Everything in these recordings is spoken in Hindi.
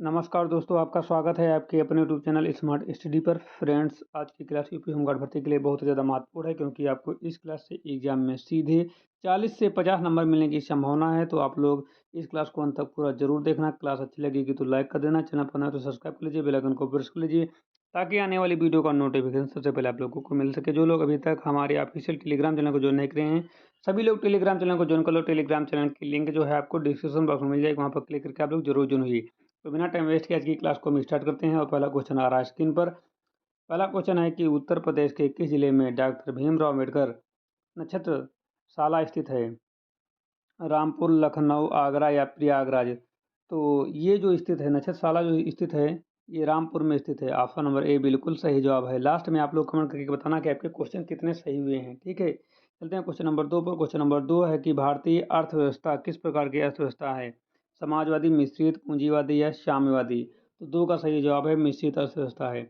नमस्कार दोस्तों, आपका स्वागत है आपके अपने यूट्यूब चैनल स्मार्ट स्टडी पर। फ्रेंड्स, आज की क्लास यूपी होमगार्ड भर्ती के लिए बहुत ज़्यादा महत्वपूर्ण है क्योंकि आपको इस क्लास से एग्जाम में सीधे 40 से 50 नंबर मिलने की संभावना है। तो आप लोग इस क्लास को अंत तक पूरा जरूर देखना। क्लास अच्छी लगेगी तो लाइक कर देना, चैनल पर नए हो तो सब्सक्राइब कर लीजिए, बेल आइकन को प्रेस कर लीजिए ताकि आने वाली वीडियो का नोटिफिकेशन सबसे पहले आप लोगों को मिल सके। जो लोग अभी तक हमारे ऑफिशियल टेलीग्राम चैनल को ज्वाइन नहीं करे हैं, सभी लोग टेलीग्राम चैनल को ज्वाइन कर लो। टेलीग्राम चैनल की लिंक जो है आपको डिस्क्रिप्शन बॉक्स में मिल जाएगी, वहाँ पर क्लिक करके आप लोग जरूर ज्वाइन हुई। तो बिना टाइम वेस्ट किए आज की क्लास को हम स्टार्ट करते हैं और पहला क्वेश्चन आ रहा है स्क्रीन पर। पहला क्वेश्चन है कि उत्तर प्रदेश के किस जिले में डॉक्टर भीमराव अम्बेडकर नक्षत्र शाला स्थित है? रामपुर, लखनऊ, आगरा या प्रयागराज? तो ये जो स्थित है नक्षत्र शाला जो स्थित है, ये रामपुर में स्थित है। ऑप्शन नंबर ए बिल्कुल सही जवाब है। लास्ट में आप लोग कमेंट करके बताना कि आपके क्वेश्चन कितने सही हुए हैं। ठीक है, चलते हैं क्वेश्चन नंबर 2 पर। क्वेश्चन नंबर 2 है कि भारतीय अर्थव्यवस्था किस प्रकार की अर्थव्यवस्था है? समाजवादी, मिश्रित, पूंजीवादी या साम्यवादी? तो दो का सही जवाब है मिश्रित अर्थव्यवस्था है।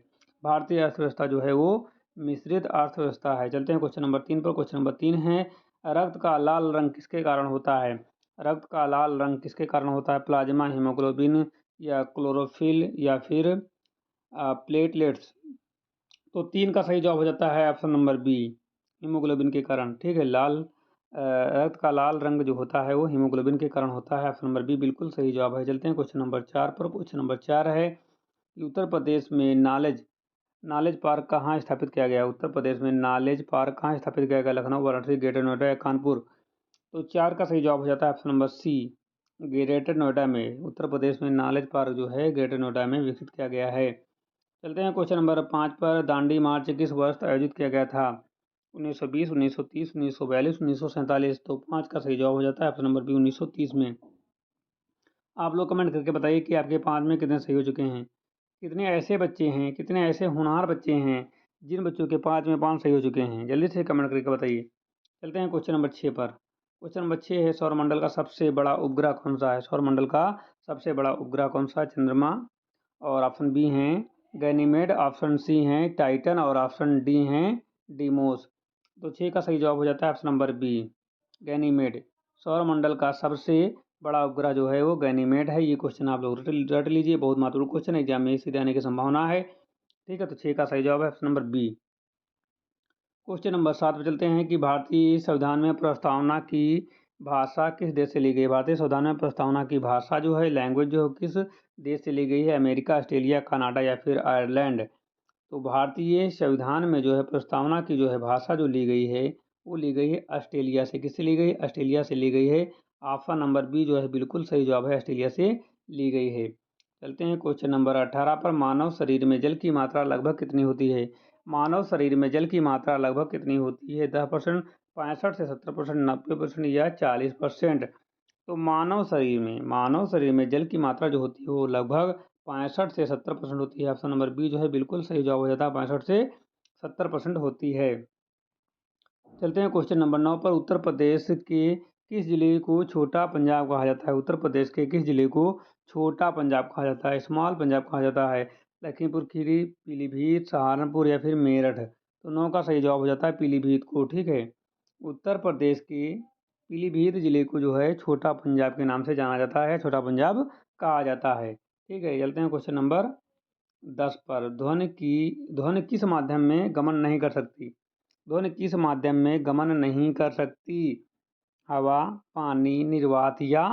भारतीय अर्थव्यवस्था जो है वो मिश्रित अर्थव्यवस्था है। चलते हैं क्वेश्चन नंबर 3 पर। क्वेश्चन नंबर 3 है, रक्त का लाल रंग किसके कारण होता है? रक्त का लाल रंग किसके कारण होता है? प्लाज्मा, हीमोग्लोबिन या क्लोरोफिल या फिर प्लेटलेट्स? तो 3 का सही जवाब हो जाता है ऑप्शन नंबर बी, हीमोग्लोबिन के कारण। ठीक है, रक्त का लाल रंग जो होता है वो हीमोग्लोबिन के कारण होता है। ऑप्शन नंबर बी बिल्कुल सही जवाब है। चलते हैं क्वेश्चन नंबर 4 पर। क्वेश्चन नंबर 4 है कि उत्तर प्रदेश में नॉलेज नॉलेज पार्क कहाँ स्थापित किया गया? उत्तर प्रदेश में नॉलेज पार्क कहाँ स्थापित किया गया? लखनऊ, वाराणसी, ग्रेटर नोएडा या कानपुर? तो 4 का सही जवाब हो जाता है option number C, greater Noida में। उत्तर प्रदेश में नॉलेज पार्क जो है ग्रेटर नोएडा में विकसित किया गया है। चलते हैं क्वेश्चन नंबर 5 पर। दांडी मार्च किस वर्ष आयोजित किया गया था? 1920, 1930, 1942, 1947? तो 5 का सही जवाब हो जाता है ऑप्शन नंबर बी, 1930 में। आप लोग कमेंट करके बताइए कि आपके 5 में कितने सही हो चुके हैं। कितने ऐसे बच्चे हैं, कितने ऐसे होनहार बच्चे हैं जिन बच्चों के 5 में 5 सही हो चुके हैं? जल्दी से कमेंट करके बताइए। चलते हैं क्वेश्चन नंबर 6 पर। क्वेश्चन नंबर 6 है, सौरमंडल का सबसे बड़ा उपग्रह कौन सा है? सौरमंडल का सबसे बड़ा उपग्रह कौन सा है? चंद्रमा, और ऑप्शन बी हैं गैनीमेड, ऑप्शन सी हैं टाइटन और ऑप्शन डी हैं डीमोस? तो 6 का सही जवाब हो जाता है ऑप्शन नंबर बी, गैनीमेड। सौरमंडल का सबसे बड़ा उपग्रह जो है वो गैनीमेड है। ये क्वेश्चन आप लोग रट लीजिए, बहुत महत्वपूर्ण क्वेश्चन है, एग्जाम में सीधे आने की संभावना है। ठीक है, तो 6 का सही जवाब है option number B. Question number 7 पे चलते हैं कि भारतीय संविधान में प्रस्तावना की भाषा किस देश से ली गई? भारतीय संविधान में प्रस्तावना की भाषा जो है, लैंग्वेज जो है, किस देश से ली गई है? अमेरिका, ऑस्ट्रेलिया, कनाडा या फिर आयरलैंड? तो भारतीय संविधान में जो है प्रस्तावना की जो है भाषा जो ली गई है वो ली गई है ऑस्ट्रेलिया से। किससे ली गई? ऑस्ट्रेलिया से ली गई है। ऑप्शन नंबर बी जो है बिल्कुल सही जवाब है, ऑस्ट्रेलिया से ली गई है। चलते हैं क्वेश्चन नंबर 18 पर। मानव शरीर में जल की मात्रा लगभग कितनी होती है? मानव शरीर में जल की मात्रा लगभग कितनी होती है? 10%, 65 से 70%, 90% या 40%? तो मानव शरीर में जल की मात्रा जो होती है वो लगभग 65 से 70% होती है। ऑप्शन नंबर बी जो है बिल्कुल सही जवाब हो जाता है, 65 से 70% होती है। चलते हैं क्वेश्चन नंबर 9 पर। उत्तर प्रदेश के किस जिले को छोटा पंजाब कहा जाता है? उत्तर प्रदेश के किस जिले को छोटा पंजाब कहा जाता है? स्मॉल पंजाब कहा जाता है? लखीमपुर खीरी, पीलीभीत, सहारनपुर या फिर मेरठ? तो 9 का सही जवाब हो जाता है पीलीभीत को। ठीक है, उत्तर प्रदेश के पीलीभीत जिले को जो है छोटा पंजाब के नाम से जाना जाता है, छोटा पंजाब कहा जाता है। ठीक है, चलते हैं क्वेश्चन नंबर 10 पर। ध्वनि किस माध्यम में गमन नहीं कर सकती? ध्वनि किस माध्यम में गमन नहीं कर सकती? हवा, पानी, निर्वात या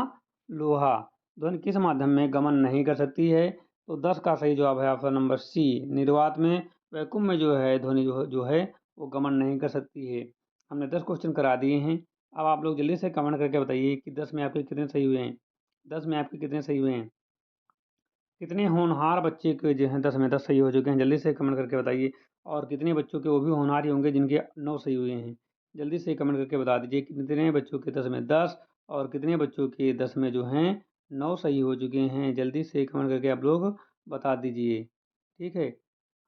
लोहा? ध्वनि किस माध्यम में गमन नहीं कर सकती है? तो 10 का सही जवाब है ऑप्शन नंबर सी, निर्वात में, वैक्यूम में जो है ध्वनि जो है वो गमन नहीं कर सकती है। हमने 10 क्वेश्चन करा दिए हैं। अब आप लोग जल्दी से कमेंट करके बताइए कि 10 में आपके कितने सही हुए हैं। 10 में आपके कितने सही हुए हैं? कितने होनहार बच्चे के जो हैं 10 में 10 सही हो चुके हैं? जल्दी से कमेंट करके बताइए। और कितने बच्चों के वो भी होनहार ही होंगे जिनके 9 सही हुए हैं? जल्दी से कमेंट करके बता दीजिए कि कितने बच्चों के 10 में 10 और कितने बच्चों के 10 में जो हैं 9 सही हो चुके हैं। जल्दी से कमेंट करके आप लोग बता दीजिए। ठीक है,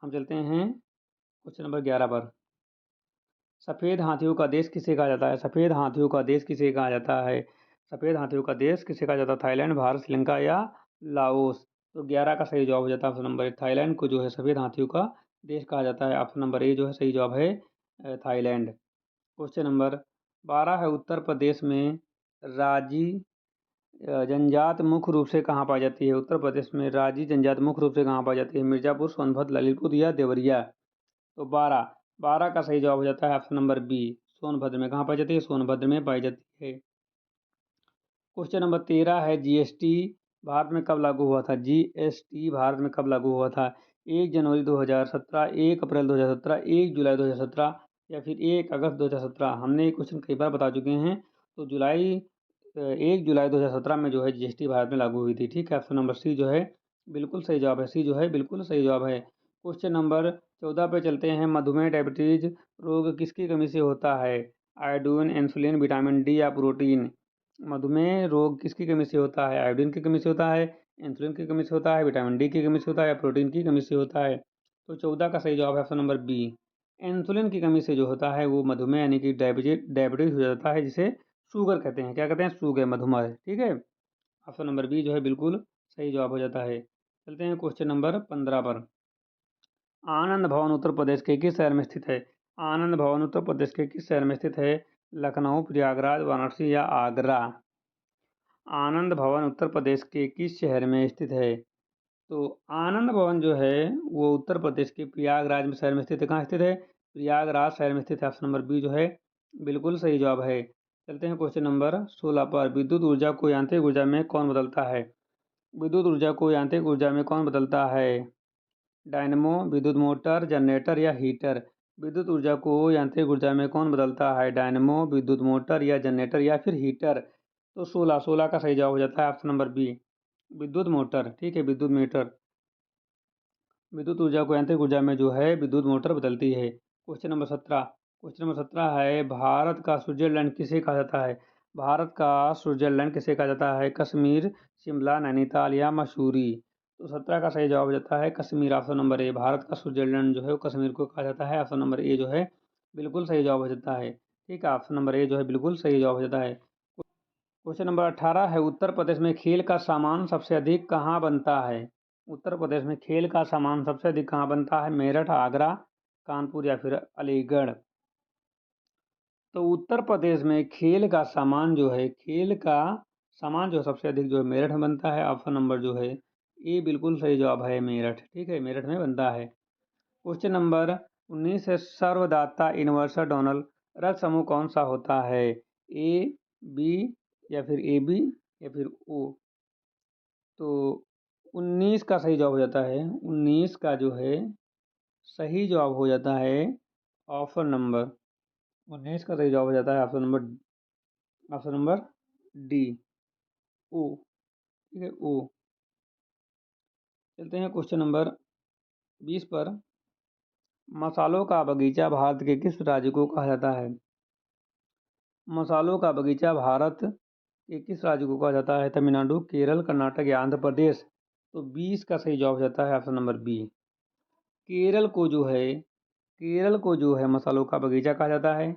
हम चलते हैं क्वेश्चन नंबर 11 पर। सफ़ेद हाथियों का देश किसे कहा जाता है? सफ़ेद हाथियों का देश किसे कहा जाता है? सफ़ेद हाथियों का देश किसे कहा जाता है? थाईलैंड, भारत, श्रीलंका या लाओस? तो 11 का सही जवाब हो जाता है ऑप्शन नंबर ए, थाईलैंड को जो है सफ़ेद हाथियों का देश कहा जाता है। ऑप्शन नंबर ए जो है सही जवाब है थाईलैंड। क्वेश्चन नंबर 12 है, उत्तर प्रदेश में राजी जनजात मुख्य रूप से कहाँ पाई जाती है? उत्तर प्रदेश में राजी जनजात मुख्य रूप से कहाँ पाई जाती है? मिर्जापुर, सोनभद्र, ललितपुर या देवरिया? तो 12 12 का सही जवाब हो जाता है ऑप्शन नंबर बी, सोनभद्र में। कहाँ पाई जाती है? सोनभद्र में पाई जाती है। क्वेश्चन नंबर 13 है, जीएसटी भारत में कब लागू हुआ था? जीएसटी भारत में कब लागू हुआ था? 1 जनवरी 2017, 1 अप्रैल 2017, 1 जुलाई 2017 या फिर 1 अगस्त 2017? हमने ये क्वेश्चन कई बार बता चुके हैं। तो 1 जुलाई 2017 में जो है जीएसटी भारत में लागू हुई थी। ठीक है, ऑप्शन नंबर सी जो है बिल्कुल सही जवाब है। सी जो है बिल्कुल सही जवाब है। क्वेश्चन नंबर 14 पे चलते हैं। मधुमेह डायबिटीज रोग किसकी कमी से होता है? आयोडीन, इंसुलिन, विटामिन डी या प्रोटीन? मधुमेह रोग किसकी कमी से होता है? आयोडीन की कमी से होता है, इंसुलिन की कमी से होता है, विटामिन डी की कमी से होता है या प्रोटीन की कमी से होता है? तो 14 का सही जवाब है ऑप्शन नंबर बी। इंसुलिन की कमी से जो होता है वो मधुमेह यानी कि डायबिटीज हो जाता है, जिसे शुगर कहते हैं। क्या कहते हैं? शुगर, मधुमेह। ठीक है, ऑप्शन नंबर बी जो है बिल्कुल सही जवाब हो जाता है। चलते हैं क्वेश्चन नंबर 15 पर। आनंद भवन उत्तर प्रदेश के किस शहर में स्थित है? आनंद भवन उत्तर प्रदेश के किस शहर में स्थित है? लखनऊ, प्रयागराज, वाराणसी या आगरा? आनंद भवन उत्तर प्रदेश के किस शहर में स्थित है? तो आनंद भवन जो है वो उत्तर प्रदेश के प्रयागराज में शहर में स्थित है। कहाँ स्थित है? प्रयागराज शहर में स्थित है। ऑप्शन नंबर बी जो है बिल्कुल सही जवाब है। चलते हैं क्वेश्चन नंबर 16 पर। विद्युत ऊर्जा को यांत्रिक ऊर्जा में कौन बदलता है? विद्युत ऊर्जा को यांत्रिक ऊर्जा में कौन बदलता है? डायनमो, विद्युत मोटर, जनरेटर या हीटर? विद्युत ऊर्जा को यांत्रिक ऊर्जा में कौन बदलता है? डायनमो, विद्युत मोटर या जनरेटर या फिर हीटर? तो 16 का सही जवाब हो जाता है ऑप्शन नंबर बी, विद्युत मोटर। ठीक है, विद्युत मीटर। विद्युत ऊर्जा को यांत्रिक ऊर्जा में जो है विद्युत मोटर बदलती है। क्वेश्चन नंबर 17 है, भारत का स्विट्जरलैंड किसे कहा जाता है? भारत का स्विट्जरलैंड किसे कहा जाता है? कश्मीर, शिमला, नैनीताल या मसूरी? तो 17 का सही जवाब हो जाता है कश्मीर, ऑप्शन नंबर ए। भारत का स्विट्जरलैंड जो है वो कश्मीर को कहा जाता है। ऑप्शन नंबर ए जो है बिल्कुल सही जवाब हो जाता है। ठीक है, ऑप्शन नंबर ए जो है बिल्कुल सही जवाब हो जाता है। क्वेश्चन नंबर 18 है, उत्तर प्रदेश में खेल का सामान सबसे अधिक कहाँ बनता है? उत्तर प्रदेश में खेल का सामान सबसे अधिक कहाँ बनता है? मेरठ, आगरा, कानपुर या फिर अलीगढ़? तो उत्तर प्रदेश में खेल का सामान जो है, खेल का सामान जो सबसे अधिक जो है मेरठ में बनता है। ऑप्शन नंबर जो है ये बिल्कुल सही जवाब है, मेरठ। ठीक है, मेरठ में बनता है। क्वेश्चन नंबर 19 है, सर्वदाता यूनिवर्सल डोनल रथ समूह कौन सा होता है? ए, बी या फिर ए बी या फिर ओ? तो 19 का सही जवाब हो जाता है, 19 का जो है सही जवाब हो जाता है ऑप्शन नंबर 19 का सही जवाब हो जाता है ऑप्शन नंबर डी, ओ। ठीक है, ओ। चलते हैं क्वेश्चन नंबर 20 पर। मसालों का बगीचा भारत के किस राज्य को कहा जाता है? मसालों का बगीचा भारत के किस राज्य को कहा जाता है? तमिलनाडु, केरल, कर्नाटक या आंध्र प्रदेश? तो 20 का सही जवाब हो जाता है ऑप्शन नंबर बी, केरल को जो है, केरल को जो है मसालों का बगीचा कहा जाता है।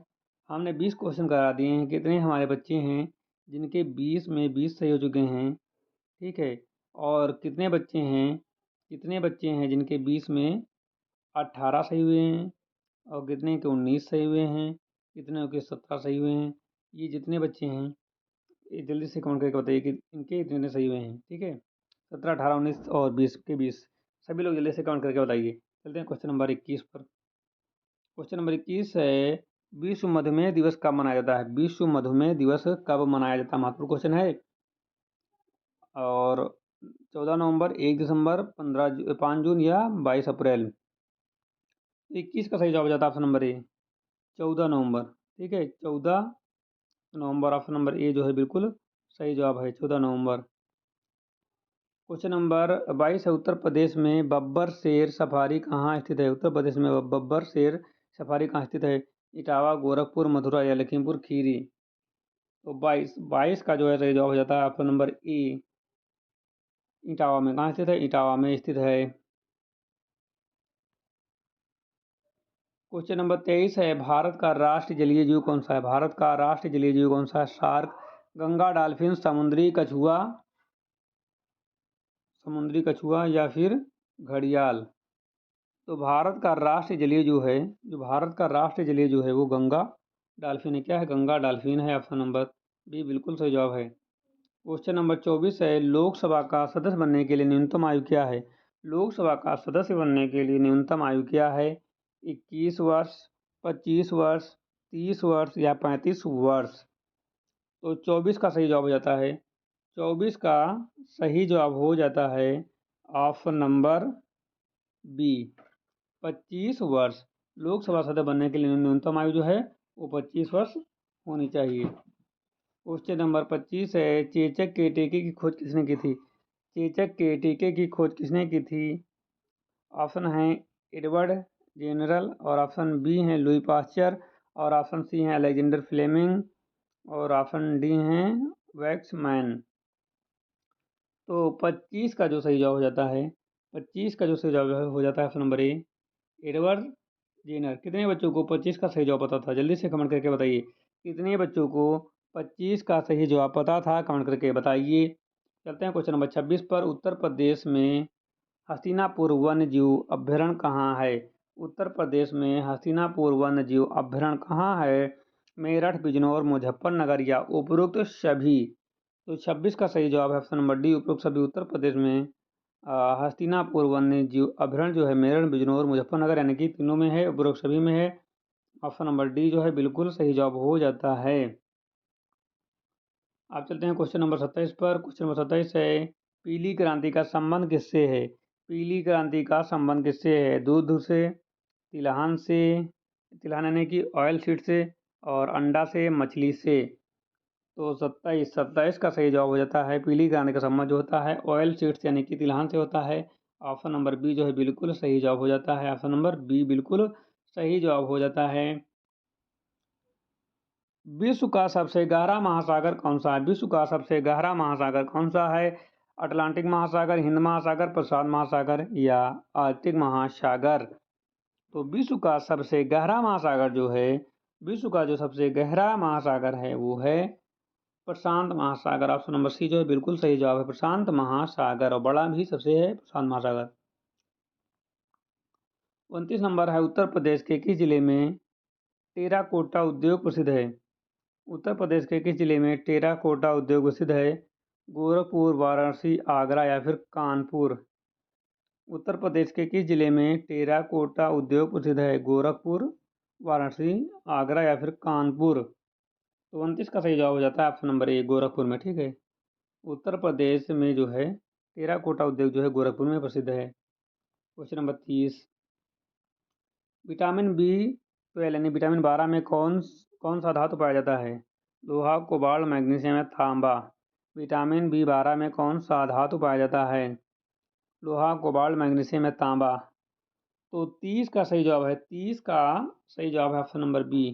हमने 20 क्वेश्चन करा दिए हैं। कितने हमारे बच्चे हैं जिनके 20 में 20 सही हो चुके हैं? ठीक है, और कितने बच्चे हैं जिनके 20 में 18 सही हुए हैं, और कितने के 19 सही हुए हैं, कितने के 17 सही हुए हैं? ये जितने बच्चे हैं ये जल्दी से काउंट करके बताइए कि इनके इतने सही हुए हैं। ठीक है, 17, 18, 19 और 20 के 20 सभी लोग जल्दी से काउंट करके बताइए। चलते हैं क्वेश्चन नंबर 21 पर। क्वेश्चन नंबर 21 है, विश्व मधुमेह दिवस कब मनाया जाता है? विश्व मधुमेह दिवस कब मनाया जाता है? महत्वपूर्ण क्वेश्चन है। और 14 नवंबर, 1 दिसंबर, 5 जून या 22 अप्रैल? 21 का सही जवाब हो जाता है ऑप्शन नंबर ए, 14 नवंबर। ठीक है, 14 नवंबर, ऑप्शन नंबर ए जो है बिल्कुल सही जवाब है, 14 नवंबर। क्वेश्चन नंबर 22 है, उत्तर प्रदेश में बब्बर शेर सफारी कहाँ स्थित है? उत्तर प्रदेश में बब्बर शेर सफारी कहाँ स्थित है? इटावा, गोरखपुर, मथुरा या लखीमपुर खीरी? तो 22 का जो है सही जवाब हो जाता है ऑप्शन नंबर ए, इटावा में। कहाँ स्थित है? इटावा में स्थित है। क्वेश्चन नंबर 23 है, भारत का राष्ट्रीय जलीय जीव कौन सा है? भारत का राष्ट्रीय जलीय जीव कौन सा है? शार्क, गंगा डॉल्फिन, समुद्री कछुआ या फिर घड़ियाल? तो भारत का राष्ट्रीय जलीय जो है, जो भारत का राष्ट्रीय जलीय जो है वो गंगा डॉल्फिन है। क्या है? गंगा डॉल्फिन है। ऑप्शन नंबर बी बिल्कुल सही जवाब है। क्वेश्चन नंबर 24 है, लोकसभा का सदस्य बनने के लिए न्यूनतम आयु क्या है? लोकसभा का सदस्य बनने के लिए न्यूनतम आयु क्या है? 21 वर्ष, 25 वर्ष, 30 वर्ष या 35 वर्ष? तो 24 का सही जवाब हो जाता है, 24 का सही जवाब हो जाता है ऑप्शन नंबर बी, 25 वर्ष। लोकसभा सदस्य बनने के लिए न्यूनतम आयु जो है वो 25 वर्ष होनी चाहिए। क्वेश्चन नंबर 25 है, चेचक के टीके की खोज किसने की थी? चेचक के टीके की खोज किसने की थी? ऑप्शन है एडवर्ड जेनरल, और ऑप्शन बी है लुई पास्चर, और ऑप्शन सी है अलेक्जेंडर फ्लेमिंग, और ऑप्शन डी है वैक्समैन। तो 25 का जो सही जवाब हो जाता है, 25 का जो सही जवाब हो जाता है option number A, Edward Jenner. कितने बच्चों को 25 का सही जवाब पता था? जल्दी से कमेंट करके बताइए, कितने बच्चों को 25 का सही जवाब पता था? कमेंट करके बताइए। चलते हैं क्वेश्चन नंबर 26 पर। उत्तर प्रदेश में हस्तिनापुर वन्य जीव अभ्यारण्य कहाँ है? उत्तर प्रदेश में हस्तिनापुर वन्य जीव अभ्यारण्य कहाँ है? मेरठ, बिजनौर, मुजफ्फरनगर या उपरोक्त सभी? तो 26 का सही जवाब है ऑप्शन नंबर डी, उपरोक्त सभी। उत्तर प्रदेश में हस्तिनापुर वन्य जीव अभ्यारण्य जो है मेरठ, बिजनौर, मुजफ्फरनगर यानी कि तीनों में है, उपरोक्त सभी में है। ऑप्शन नंबर डी जो है बिल्कुल सही जवाब हो जाता है। आप चलते हैं क्वेश्चन नंबर 27 पर। क्वेश्चन नंबर 27 है, पीली क्रांति का संबंध किससे है? पीली क्रांति का संबंध किससे है? दूध से, तिलहन से, तिलहन यानी कि ऑयल सीड से, और अंडा से, मछली से? तो 27 का सही जवाब हो जाता है, पीली क्रांति का संबंध जो होता है ऑयल सीड्स यानी कि तिलहन से होता है। ऑप्शन नंबर बी जो है बिल्कुल सही जवाब हो जाता है, ऑप्शन नंबर बी बिल्कुल सही जवाब हो जाता है। विश्व का सबसे गहरा महासागर कौन सा है? विश्व का सबसे गहरा महासागर कौन सा है? अटलांटिक महासागर, हिंद महासागर, प्रशांत महासागर या आर्कटिक महासागर? तो विश्व का सबसे गहरा महासागर जो है, विश्व का जो सबसे गहरा महासागर है वो है प्रशांत महासागर। ऑप्शन नंबर सी जो है बिल्कुल सही जवाब है, प्रशांत महासागर, और बड़ा भी सबसे है प्रशांत महासागर। 29 नंबर है, उत्तर प्रदेश के किस जिले में टेराकोटा उद्योग प्रसिद्ध है? उत्तर प्रदेश के किस जिले में टेराकोटा उद्योग प्रसिद्ध है? गोरखपुर, वाराणसी, आगरा या फिर कानपुर? उत्तर प्रदेश के किस जिले में टेराकोटा उद्योग प्रसिद्ध है? गोरखपुर, वाराणसी, आगरा या फिर कानपुर? तो 29 का सही जवाब हो जाता है ऑप्शन नंबर ए, गोरखपुर में। ठीक है, उत्तर प्रदेश में जो है टेराकोटा उद्योग जो है गोरखपुर में प्रसिद्ध है। क्वेश्चन नंबर 30, विटामिन B12 यानी विटामिन 12 में कौन सा धातु पाया जाता है? लोहा, कोबाल्ट, मैग्नीशियम या तांबा? विटामिन B12 में कौन सा धातु पाया जाता है? लोहा, कोबाल्ट, मैग्नीशियम या तांबा? तो 30 का सही जवाब है, 30 का सही जवाब है option number B,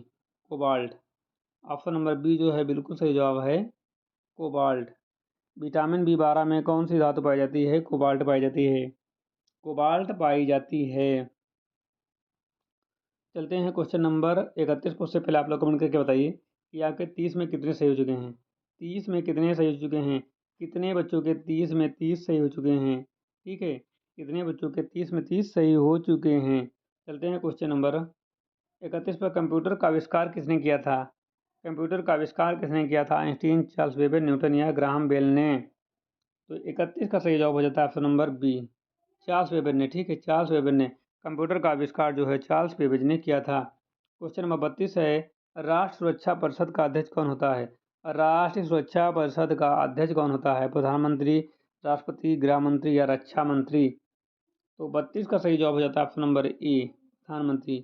cobalt. Option number B जो है बिल्कुल सही जवाब है, कोबाल्ट। विटामिन B12 में कौन सी धातु पाई जाती है? कोबाल्ट पाई जाती है, कोबाल्ट पाई जाती है। चलते हैं क्वेश्चन नंबर 31 पर। उससे पहले आप लोग कमेंट करके बताइए कि आपके 30 में कितने सही हो चुके हैं? 30 में कितने सही हो चुके हैं? कितने बच्चों के 30 में 30 सही हो चुके हैं? ठीक है, कितने बच्चों के 30 में 30 सही हो चुके हैं? चलते हैं क्वेश्चन नंबर 31 पर। कंप्यूटर का आविष्कार किसने किया था? कंप्यूटर का आविष्कार किसने किया था? आइंस्टीन, चार्ल्स बेबेज, न्यूटन या ग्राहम बेल ने? तो 31 का सही जवाब हो जाता है option number B, Charles Babbage ने। ठीक है, चार्ल्स बेबेज ने कंप्यूटर का आविष्कार जो है चार्ल्स बेबेज ने किया था। क्वेश्चन नंबर 32 है, राष्ट्र सुरक्षा परिषद का अध्यक्ष कौन होता है? राष्ट्रीय सुरक्षा परिषद का अध्यक्ष कौन होता है? प्रधानमंत्री, राष्ट्रपति, गृह मंत्री या रक्षा मंत्री? तो 32 का सही जवाब हो जाता है ऑप्शन नंबर ए, प्रधानमंत्री।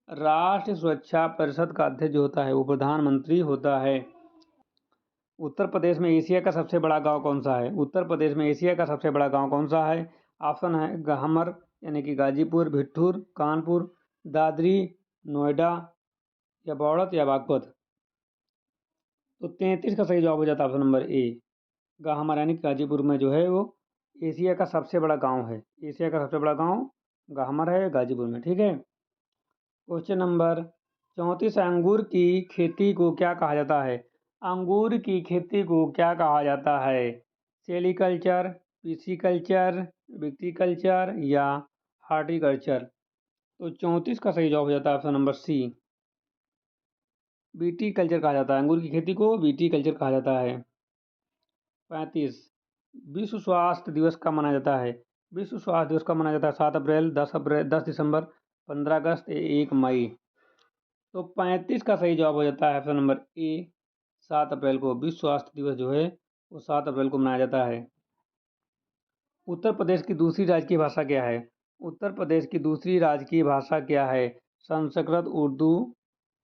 राष्ट्रीय सुरक्षा परिषद का अध्यक्ष जो होता है वो प्रधानमंत्री होता है। उत्तर प्रदेश में एशिया का सबसे बड़ा गांव कौन सा है? उत्तर प्रदेश में एशिया का सबसे बड़ा गांव कौन सा है? ऑप्शन है गहमर यानी कि गाजीपुर, भिट्ठूर, कानपुर, दादरी, नोएडा या बौड़त या बागपत? तो 33 का सही जवाब हो जाता है ऑप्शन नंबर ए, गहमर यानी कि गाजीपुर में जो है वो एशिया का सबसे बड़ा गांव है। एशिया का सबसे बड़ा गांव गहमर है, गाजीपुर में। ठीक है, क्वेश्चन नंबर 34, अंगूर की खेती को क्या कहा जाता है? अंगूर की खेती को क्या कहा जाता है? सेरीकल्चर, पिसीकल्चर, विटीकल्चर या हार्टिकल्चर? तो 34 का सही जवाब हो जाता है ऑप्शन नंबर सी, विटीकल्चर कहा जाता है। अंगूर की खेती को विटीकल्चर कहा जाता है। 35 विश्व स्वास्थ्य दिवस कब मनाया जाता है? विश्व स्वास्थ्य दिवस कब मनाया जाता है? 7 अप्रैल, 10 दिसंबर, 15 अगस्त, 1 मई। तो 35 का सही जवाब हो जाता है ऑप्शन नंबर ए, 7 अप्रैल को। विश्व स्वास्थ्य दिवस जो है वो 7 अप्रैल को मनाया जाता है। उत्तर प्रदेश की दूसरी राजकीय भाषा क्या है? उत्तर प्रदेश की दूसरी राजकीय भाषा क्या है? संस्कृत, उर्दू,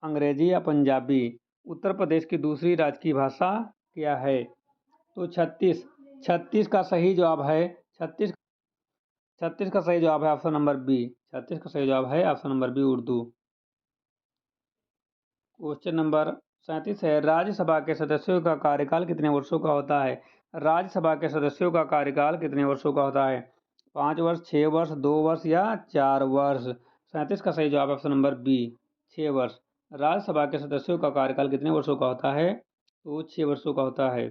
अंग्रेजी या पंजाबी? उत्तर प्रदेश की दूसरी राजकीय भाषा क्या है? तो 36। 36 का सही जवाब है 36। 36 का सही जवाब है ऑप्शन नंबर बी। 36 का सही जवाब है option number B, Urdu. Question number 37 है, राज्यसभा के सदस्यों का कार्यकाल कितने वर्षों का होता है? राज्यसभा के सदस्यों का कार्यकाल कितने वर्षों का होता है? 5 वर्ष, 6 वर्ष, 2 वर्ष या 4 वर्ष? 37 का सही जवाब ऑप्शन नंबर बी, 6 वर्ष। राज्यसभा के सदस्यों का कार्यकाल कितने वर्षों का होता है? तो 6 वर्षों का होता है।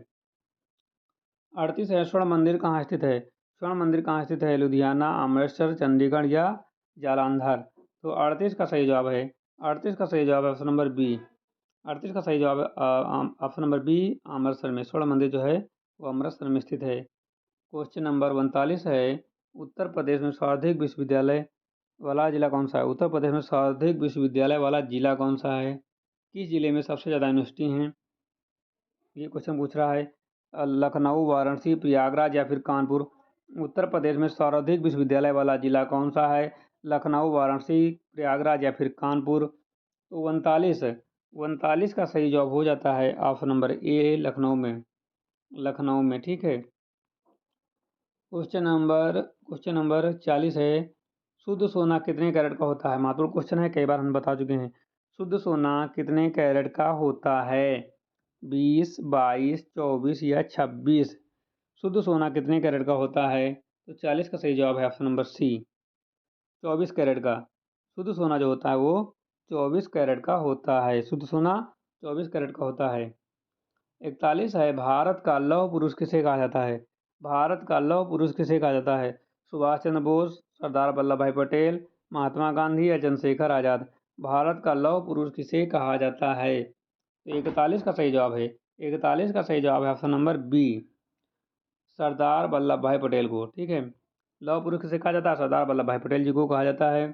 38 है, स्वर्ण मंदिर कहाँ स्थित है? स्वर्ण मंदिर कहाँ स्थित है? लुधियाना, अमृतसर, चंडीगढ़ या जालंधर? तो 38 का सही जवाब है 38 का सही जवाब है ऑप्शन नंबर बी। 38 का सही जवाब ऑप्शन नंबर बी, अमृतसर में। स्वर्ण मंदिर जो है वो अमृतसर में स्थित है। क्वेश्चन नंबर 39 है, उत्तर प्रदेश में सर्वाधिक विश्वविद्यालय वाला जिला कौन सा है? उत्तर प्रदेश में सर्वाधिक विश्वविद्यालय वाला जिला कौन सा है? किस जिले में सबसे ज़्यादा यूनिवर्सिटी हैं? ये क्वेश्चन पूछ रहा है। लखनऊ, वाराणसी, प्रयागराज या फिर कानपुर? उत्तर प्रदेश में सर्वाधिक विश्वविद्यालय वाला जिला कौन सा है? लखनऊ, वाराणसी, प्रयागराज या फिर कानपुर? तो 39 का सही जवाब हो जाता है ऑप्शन नंबर ए, लखनऊ में। ठीक है। क्वेश्चन नंबर 40 है, शुद्ध सोना कितने कैरेट का होता है? महत्वपूर्ण क्वेश्चन है, कई बार हम बता चुके हैं। शुद्ध सोना कितने कैरेट का होता है? 20, 22, 24 या 26? शुद्ध सोना कितने कैरेट का होता है? तो 40 का सही जवाब है ऑप्शन नंबर सी, 24 कैरेट का। शुद्ध सोना जो होता है वो 24 कैरेट का होता है। शुद्ध सोना 24 कैरेट का होता है। 41 है, भारत का लौह पुरुष किसे कहा जाता है? भारत का लौह पुरुष किसे कहा जाता है? सुभाष चंद्र बोस, सरदार वल्लभ भाई पटेल, महात्मा गांधी या चंद्रशेखर आज़ाद? भारत का लौह पुरुष किसे कहा जाता है? तो 41 का सही जवाब है 41 का सही जवाब है option number B, Sardar Vallabh भाई पटेल को। ठीक है। लौह पुरुष किसे कहा जाता है? सरदार वल्लभ भाई पटेल जी को कहा जाता है।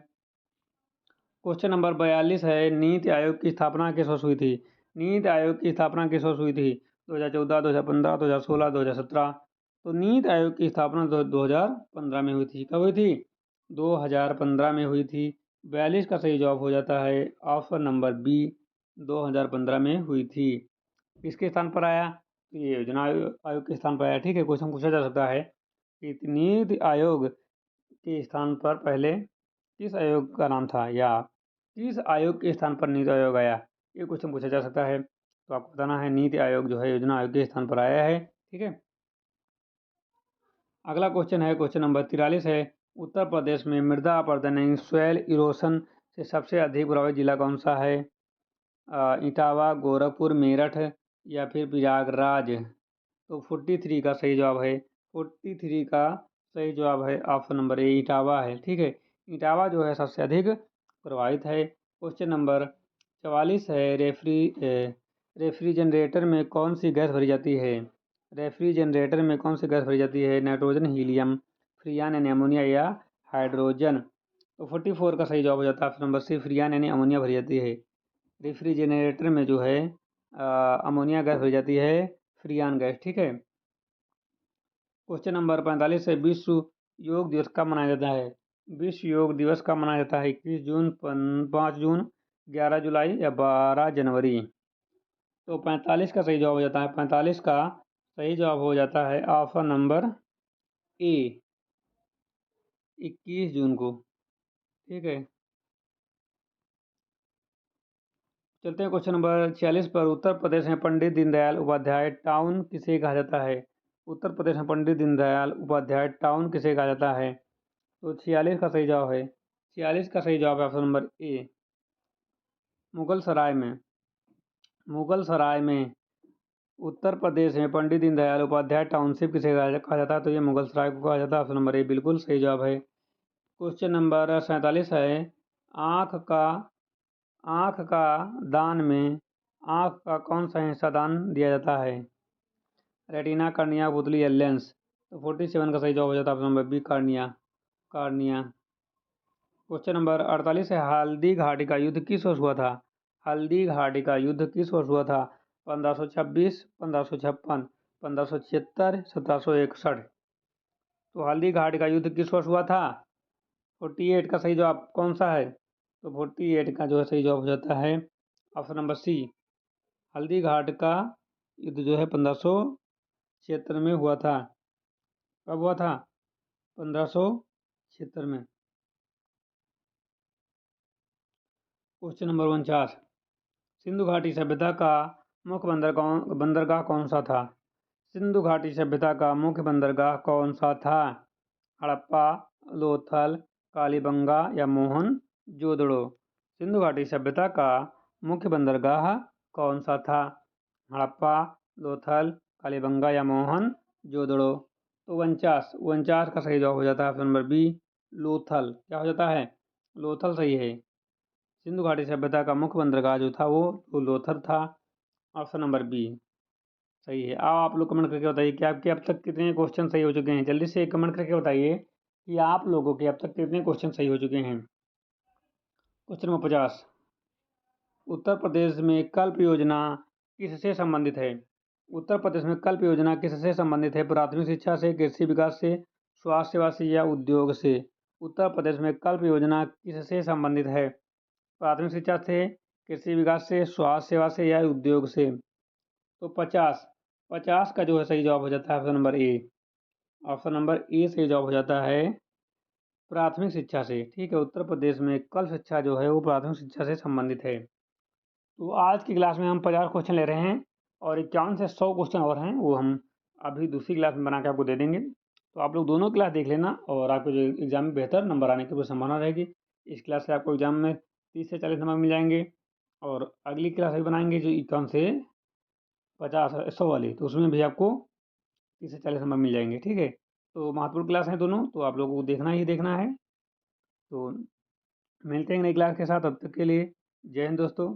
क्वेश्चन नंबर 42 है, नीति आयोग की स्थापना किस वर्ष हुई थी? नीति आयोग की स्थापना किस वर्ष हुई थी? 2014, 2015, 2016, 2017? तो नीति आयोग की स्थापना 2015 में हुई थी। कब हुई थी? 2015 में हुई थी। 42 का सही जवाब हो जाता है ऑप्शन नंबर बी, 2015 में हुई थी। किसके स्थान पर आया? तो ये योजना आयोग के स्थान पर आया। ठीक है। क्वेश्चन पूछा जा सकता है कि नीति आयोग के स्थान पर पहले किस आयोग का नाम था, या किस आयोग के स्थान पर नीति आयोग आया? ये क्वेश्चन पूछा जा सकता है। तो आपको बताना है नीति आयोग जो है योजना आयोग के स्थान पर आया है। ठीक है। अगला क्वेश्चन है, क्वेश्चन नंबर 43 है, उत्तर प्रदेश में मृदा अपरदन यानी सॉइल इरोशन से सबसे अधिक प्रभावित जिला कौन सा है? इटावा, गोरखपुर, मेरठ या फिर प्रयागराज? तो 43 का सही जवाब है 43 का सही जवाब है ऑप्शन नंबर ए, इटावा है। ठीक है। इटावा जो है सबसे अधिक प्रभावित है। क्वेश्चन नंबर 44 है, रेफ्रिजरेटर में कौन सी गैस भरी जाती है? रेफ्रिजरेटर में कौन सी गैस भरी जाती है? नाइट्रोजन, हीलियम, फ्रियान यानी अमोनिया या हाइड्रोजन? तो 44 का सही जवाब हो जाता है ऑप्शन नंबर सी, फ्रियान यानी अमोनिया भरी जाती है। रेफ्रिजरेटर में जो है अमोनिया गैस भरी जाती है, फ्रियान गैस। ठीक है। क्वेश्चन नंबर 45 है, विश्व योग दिवस कब मनाया जाता है? विश्व योग दिवस कब मनाया जाता है? 21 जून, 5 जून, 11 जुलाई या 12 जनवरी? तो 45 का सही जवाब हो जाता है 45 का सही जवाब हो जाता है ऑप्शन नंबर ए, 21 जून को। ठीक है। चलते हैं क्वेश्चन नंबर 46 पर, उत्तर प्रदेश में पंडित दीनदयाल उपाध्याय टाउन किसे कहा जाता है? उत्तर प्रदेश में पंडित दीनदयाल उपाध्याय टाउन किसे कहा जाता है? तो 46 का सही जवाब है 46 का सही जवाब है ऑप्शन नंबर ए, मुगल सराय में उत्तर प्रदेश में पंडित दीनदयाल उपाध्याय टाउनशिप किसे कहा जाता है? तो ये मुगल सराय को कहा जाता है। ऑप्शन नंबर ए बिल्कुल सही जवाब है। क्वेश्चन नंबर 47 है, आँख का आँख का दान में आँख का कौन सा हिस्सा दान दिया जाता है? रेटिना, कर्निया, पुतली या लेंस। तो 47 का सही जवाब हो जाता है option number B, cornea. Cornea. Question number 48 है, हल्दी घाटी का युद्ध किस वर्ष हुआ था? हल्दी घाटी का युद्ध किस वर्ष हुआ था? 1526, 1556, 1576, 1761। तो हल्दी घाटी का युद्ध किस वर्ष हुआ था? 48 का सही जवाब कौन सा है? तो 48 का जो है सही जवाब हो जाता है ऑप्शन नंबर सी। हल्दी घाट का युद्ध जो है 1576 में हुआ था। कब हुआ था? 1576 में। क्वेश्चन नंबर 49, सिंधु घाटी सभ्यता का मुख्य बंदरगाह कौन सा था? सिंधु घाटी सभ्यता का मुख्य बंदरगाह कौन सा था? हड़प्पा, लोथल, कालीबंगा या मोहनजोदड़ो। सिंधु घाटी सभ्यता का मुख्य बंदरगाह कौन सा था? हड़प्पा, लोथल, कालीबंगा या मोहनजोदड़ो। तो 49 का सही जवाब हो जाता है ऑप्शन नंबर बी, लोथल। क्या हो जाता है? लोथल सही है। सिंधु घाटी सभ्यता का मुख्य बंदरगाह जो था वो लोथल था। ऑप्शन नंबर बी सही है। अब आप लोग कमेंट करके बताइए कि आपके अब तक कितने क्वेश्चन सही हो चुके हैं। जल्दी से कमेंट करके बताइए कि आप लोगों के अब तक कितने क्वेश्चन सही हो चुके हैं। क्वेश्चन नंबर 50, उत्तर प्रदेश में कल्प योजना किससे संबंधित है? उत्तर प्रदेश में कल्प योजना किससे संबंधित है? प्राथमिक शिक्षा से, कृषि विकास से, स्वास्थ्य सेवा से या उद्योग से। उत्तर प्रदेश में कल्प योजना किससे संबंधित है? प्राथमिक शिक्षा से, कृषि विकास से, स्वास्थ्य सेवा से या उद्योग से। तो 50 का जो है सही जवाब हो जाता है ऑप्शन नंबर ए। ऑप्शन नंबर ए सही जवाब हो जाता है प्राथमिक शिक्षा से। ठीक है, उत्तर प्रदेश में कल शिक्षा जो है वो प्राथमिक शिक्षा से संबंधित है। तो आज की क्लास में हम 50 क्वेश्चन ले रहे हैं और 51 से 100 क्वेश्चन और हैं, वो हम अभी दूसरी क्लास में बना के आपको दे देंगे। तो आप लोग दोनों क्लास देख लेना और आपको जो एग्जाम में बेहतर नंबर आने की पूरी संभावना रहेगी। इस क्लास से आपको एग्जाम में 30 से 40 नंबर मिल जाएंगे और अगली क्लास भी बनाएंगे जो 51 से 50 100 वाली, तो उसमें भी आपको 30 से 40 नंबर मिल जाएंगे। ठीक है, तो महत्वपूर्ण क्लास हैं दोनों, तो आप लोगों को देखना ही देखना है। तो मिलते हैं नई क्लास के साथ, तब तक के लिए जय हिंद दोस्तों।